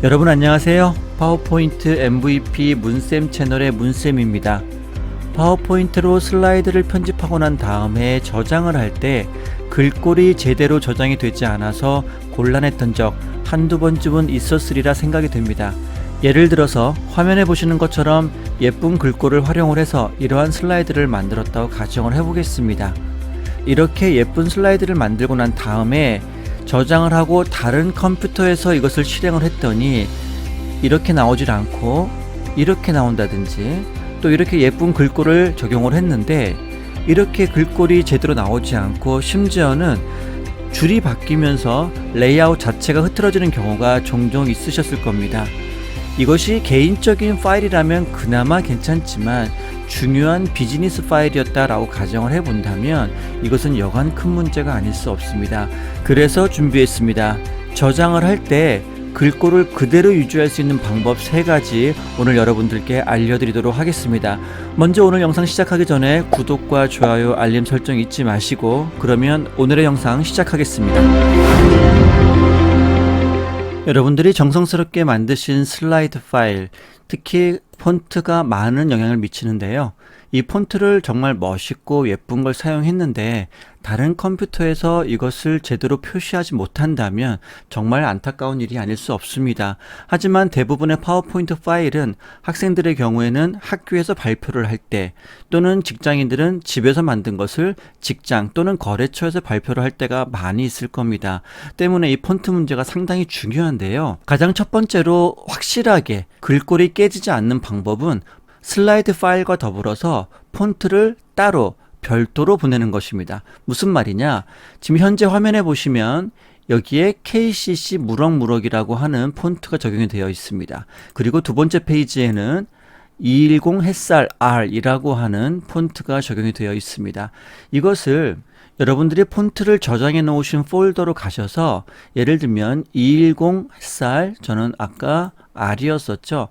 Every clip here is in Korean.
여러분 안녕하세요. 파워포인트 MVP 문쌤 채널의 문쌤입니다. 파워포인트로 슬라이드를 편집하고 난 다음에 저장을 할 때 글꼴이 제대로 저장이 되지 않아서 곤란했던 적 한두 번쯤은 있었으리라 생각이 됩니다. 예를 들어서 화면에 보시는 것처럼 예쁜 글꼴을 활용을 해서 이러한 슬라이드를 만들었다고 가정을 해보겠습니다. 이렇게 예쁜 슬라이드를 만들고 난 다음에 저장을 하고 다른 컴퓨터에서 이것을 실행을 했더니 이렇게 나오질 않고 이렇게 나온다든지 또 이렇게 예쁜 글꼴을 적용을 했는데 이렇게 글꼴이 제대로 나오지 않고 심지어는 줄이 바뀌면서 레이아웃 자체가 흐트러지는 경우가 종종 있으셨을 겁니다. 이것이 개인적인 파일이라면 그나마 괜찮지만 중요한 비즈니스 파일이었다라고 가정을 해본다면 이것은 여간 큰 문제가 아닐 수 없습니다. 그래서 준비했습니다. 저장을 할 때 글꼴을 그대로 유지할 수 있는 방법 3가지 오늘 여러분들께 알려드리도록 하겠습니다. 먼저 오늘 영상 시작하기 전에 구독과 좋아요, 알림 설정 잊지 마시고 그러면 오늘의 영상 시작하겠습니다. 여러분들이 정성스럽게 만드신 슬라이드 파일, 특히 폰트가 많은 영향을 미치는데요. 이 폰트를 정말 멋있고 예쁜 걸 사용했는데 다른 컴퓨터에서 이것을 제대로 표시하지 못한다면 정말 안타까운 일이 아닐 수 없습니다. 하지만 대부분의 파워포인트 파일은 학생들의 경우에는 학교에서 발표를 할 때 또는 직장인들은 집에서 만든 것을 직장 또는 거래처에서 발표를 할 때가 많이 있을 겁니다. 때문에 이 폰트 문제가 상당히 중요한데요. 가장 첫 번째로 확실하게 글꼴이 깨지지 않는 방법은 슬라이드 파일과 더불어서 폰트를 따로 별도로 보내는 것입니다. 무슨 말이냐? 지금 현재 화면에 보시면 여기에 KCC 무럭무럭이라고 하는 폰트가 적용이 되어 있습니다. 그리고 두 번째 페이지에는 210 햇살 R이라고 하는 폰트가 적용이 되어 있습니다. 이것을 여러분들이 폰트를 저장해 놓으신 폴더로 가셔서 예를 들면 210 햇살, 저는 아까 R이었었죠.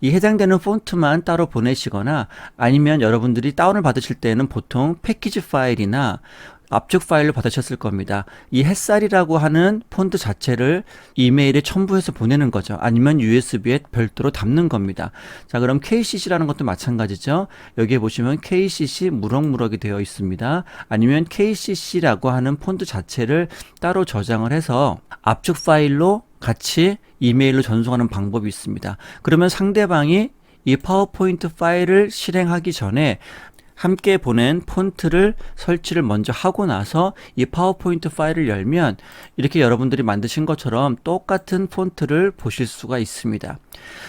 이 해당되는 폰트만 따로 보내시거나 아니면 여러분들이 다운을 받으실 때는 보통 패키지 파일이나 압축 파일로 받으셨을 겁니다. 이 햇살이라고 하는 폰트 자체를 이메일에 첨부해서 보내는 거죠. 아니면 USB에 별도로 담는 겁니다. 자, 그럼 KCC라는 것도 마찬가지죠. 여기에 보시면 KCC 무럭무럭이 되어 있습니다. 아니면 KCC라고 하는 폰트 자체를 따로 저장을 해서 압축 파일로 같이 이메일로 전송하는 방법이 있습니다. 그러면 상대방이 이 파워포인트 파일을 실행하기 전에 함께 보낸 폰트를 설치를 먼저 하고 나서 이 파워포인트 파일을 열면 이렇게 여러분들이 만드신 것처럼 똑같은 폰트를 보실 수가 있습니다.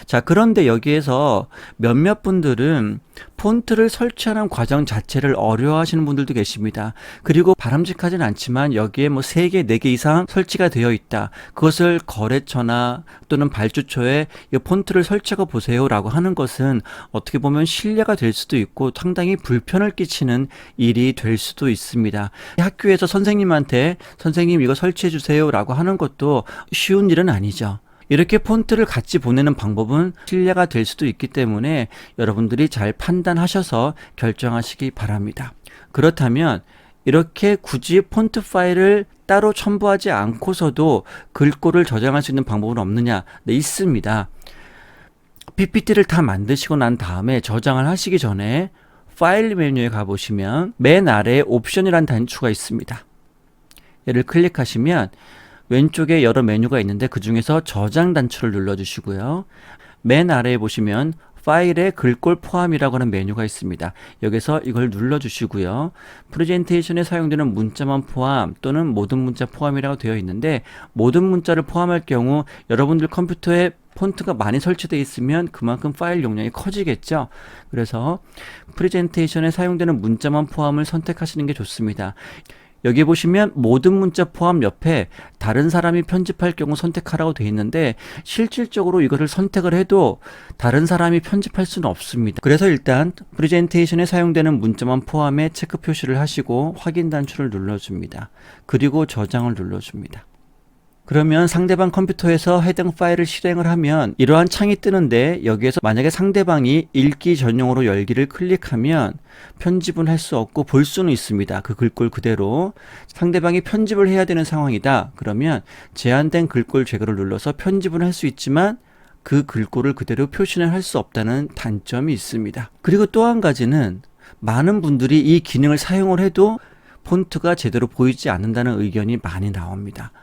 자, 그런데 여기에서 몇몇 분들은 폰트를 설치하는 과정 자체를 어려워하시는 분들도 계십니다. 그리고 바람직하진 않지만 여기에 뭐 3개, 4개 이상 설치가 되어 있다. 그것을 거래처나 또는 발주처에 이 폰트를 설치하고 보세요 라고 하는 것은 어떻게 보면 신뢰가 될 수도 있고 상당히 불편을 끼치는 일이 될 수도 있습니다. 학교에서 선생님한테 선생님 이거 설치해 주세요 라고 하는 것도 쉬운 일은 아니죠. 이렇게 폰트를 같이 보내는 방법은 신뢰가 될 수도 있기 때문에 여러분들이 잘 판단하셔서 결정하시기 바랍니다. 그렇다면 이렇게 굳이 폰트 파일을 따로 첨부하지 않고서도 글꼴을 저장할 수 있는 방법은 없느냐? 네, 있습니다. PPT를 다 만드시고 난 다음에 저장을 하시기 전에 파일 메뉴에 가보시면 맨 아래에 옵션이라는 단추가 있습니다. 얘를 클릭하시면 왼쪽에 여러 메뉴가 있는데 그 중에서 저장 단추를 눌러주시고요. 맨 아래에 보시면 파일에 글꼴 포함이라고 하는 메뉴가 있습니다. 여기서 이걸 눌러주시고요. 프레젠테이션에 사용되는 문자만 포함 또는 모든 문자 포함이라고 되어 있는데 모든 문자를 포함할 경우 여러분들 컴퓨터에 폰트가 많이 설치되어 있으면 그만큼 파일 용량이 커지겠죠. 그래서 프레젠테이션에 사용되는 문자만 포함을 선택하시는 게 좋습니다. 여기 보시면 모든 문자 포함 옆에 다른 사람이 편집할 경우 선택하라고 되어 있는데 실질적으로 이것을 선택을 해도 다른 사람이 편집할 수는 없습니다. 그래서 일단 프레젠테이션에 사용되는 문자만 포함해 체크 표시를 하시고 확인 단추를 눌러줍니다. 그리고 저장을 눌러줍니다. 그러면 상대방 컴퓨터에서 해당 파일을 실행을 하면 이러한 창이 뜨는데 여기에서 만약에 상대방이 읽기 전용으로 열기를 클릭하면 편집은 할 수 없고 볼 수는 있습니다. 그 글꼴 그대로. 상대방이 편집을 해야 되는 상황이다. 그러면 제한된 글꼴 제거를 눌러서 편집은 할 수 있지만 그 글꼴을 그대로 표시는 할 수 없다는 단점이 있습니다. 그리고 또 한 가지는 많은 분들이 이 기능을 사용을 해도 폰트가 제대로 보이지 않는다는 의견이 많이 나옵니다.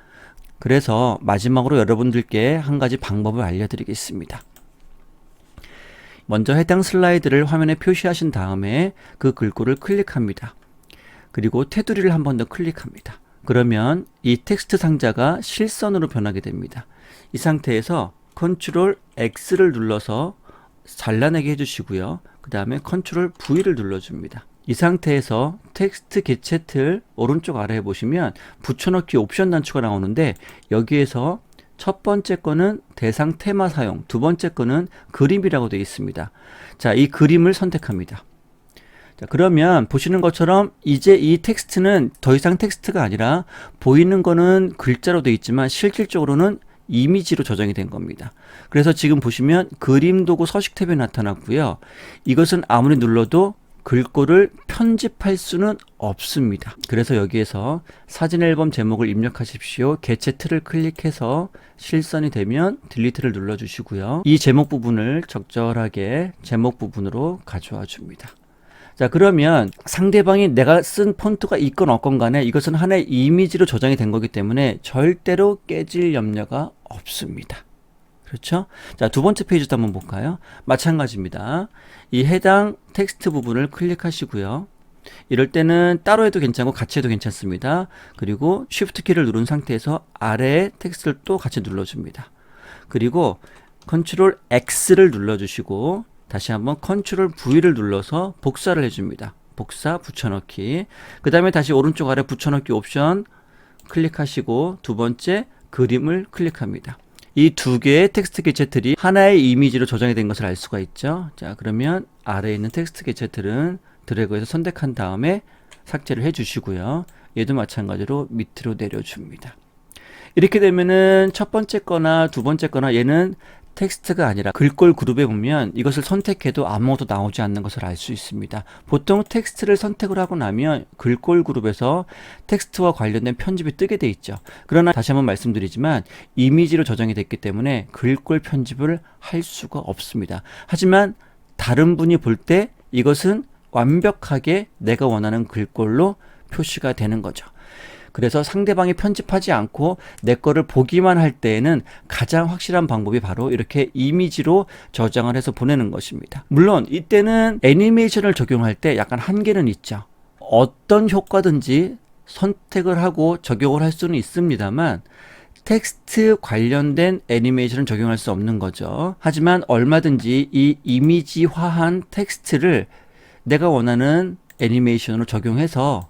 그래서 마지막으로 여러분들께 한 가지 방법을 알려드리겠습니다. 먼저 해당 슬라이드를 화면에 표시하신 다음에 그 글꼴을 클릭합니다. 그리고 테두리를 한 번 더 클릭합니다. 그러면 이 텍스트 상자가 실선으로 변하게 됩니다. 이 상태에서 컨트롤 X를 눌러서 잘라내게 해주시고요. 그 다음에 컨트롤 V를 눌러줍니다. 이 상태에서 텍스트 개체 틀 오른쪽 아래에 보시면 붙여넣기 옵션 단추가 나오는데 여기에서 첫 번째 거는 대상 테마 사용, 두 번째 거는 그림이라고 되어 있습니다. 자, 이 그림을 선택합니다. 자, 그러면 보시는 것처럼 이제 이 텍스트는 더 이상 텍스트가 아니라 보이는 거는 글자로 되어 있지만 실질적으로는 이미지로 저장이 된 겁니다. 그래서 지금 보시면 그림 도구 서식 탭에 나타났고요. 이것은 아무리 눌러도 글꼴을 편집할 수는 없습니다. 그래서 여기에서 사진 앨범 제목을 입력하십시오. 개체 틀을 클릭해서 실선이 되면 딜리트를 눌러주시고요. 이 제목 부분을 적절하게 제목 부분으로 가져와 줍니다. 자, 그러면 상대방이 내가 쓴 폰트가 있건 없건 간에 이것은 하나의 이미지로 저장이 된 거기 때문에 절대로 깨질 염려가 없습니다. 그렇죠? 자, 두 번째 페이지도 한번 볼까요? 마찬가지입니다. 이 해당 텍스트 부분을 클릭하시고요. 이럴 때는 따로 해도 괜찮고 같이 해도 괜찮습니다. 그리고 Shift 키를 누른 상태에서 아래에 텍스트를 또 같이 눌러줍니다. 그리고 Ctrl X를 눌러주시고 다시 한번 Ctrl V를 눌러서 복사를 해줍니다. 복사, 붙여넣기. 그 다음에 다시 오른쪽 아래 붙여넣기 옵션 클릭하시고 두 번째 그림을 클릭합니다. 이 두 개의 텍스트 개체 틀이 하나의 이미지로 저장이 된 것을 알 수가 있죠. 자, 그러면 아래에 있는 텍스트 개체 틀은 드래그해서 선택한 다음에 삭제를 해주시고요. 얘도 마찬가지로 밑으로 내려줍니다. 이렇게 되면은 첫 번째 거나 두 번째 거나 얘는 텍스트가 아니라 글꼴 그룹에 보면 이것을 선택해도 아무것도 나오지 않는 것을 알 수 있습니다. 보통 텍스트를 선택을 하고 나면 글꼴 그룹에서 텍스트와 관련된 편집이 뜨게 돼 있죠. 그러나 다시 한번 말씀드리지만 이미지로 저장이 됐기 때문에 글꼴 편집을 할 수가 없습니다. 하지만 다른 분이 볼 때 이것은 완벽하게 내가 원하는 글꼴로 표시가 되는 거죠. 그래서 상대방이 편집하지 않고 내 거를 보기만 할 때에는 가장 확실한 방법이 바로 이렇게 이미지로 저장을 해서 보내는 것입니다. 물론 이때는 애니메이션을 적용할 때 약간 한계는 있죠. 어떤 효과든지 선택을 하고 적용을 할 수는 있습니다만 텍스트 관련된 애니메이션을 적용할 수 없는 거죠. 하지만 얼마든지 이 이미지화한 텍스트를 내가 원하는 애니메이션으로 적용해서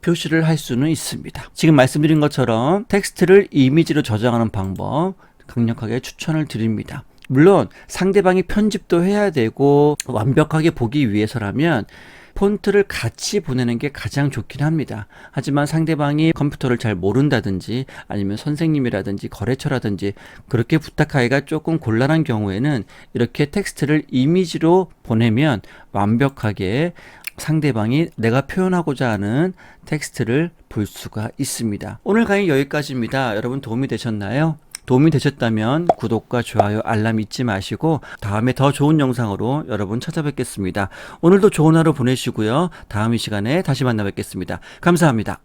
표시를 할 수는 있습니다. 지금 말씀드린 것처럼 텍스트를 이미지로 저장하는 방법 강력하게 추천을 드립니다. 물론 상대방이 편집도 해야 되고 완벽하게 보기 위해서라면 폰트를 같이 보내는 게 가장 좋긴 합니다. 하지만 상대방이 컴퓨터를 잘 모른다든지 아니면 선생님이라든지 거래처라든지 그렇게 부탁하기가 조금 곤란한 경우에는 이렇게 텍스트를 이미지로 보내면 완벽하게 상대방이 내가 표현하고자 하는 텍스트를 볼 수가 있습니다. 오늘 강의 여기까지입니다. 여러분 도움이 되셨나요? 도움이 되셨다면 구독과 좋아요, 알람 잊지 마시고 다음에 더 좋은 영상으로 여러분 찾아뵙겠습니다. 오늘도 좋은 하루 보내시고요. 다음 이 시간에 다시 만나 뵙겠습니다. 감사합니다.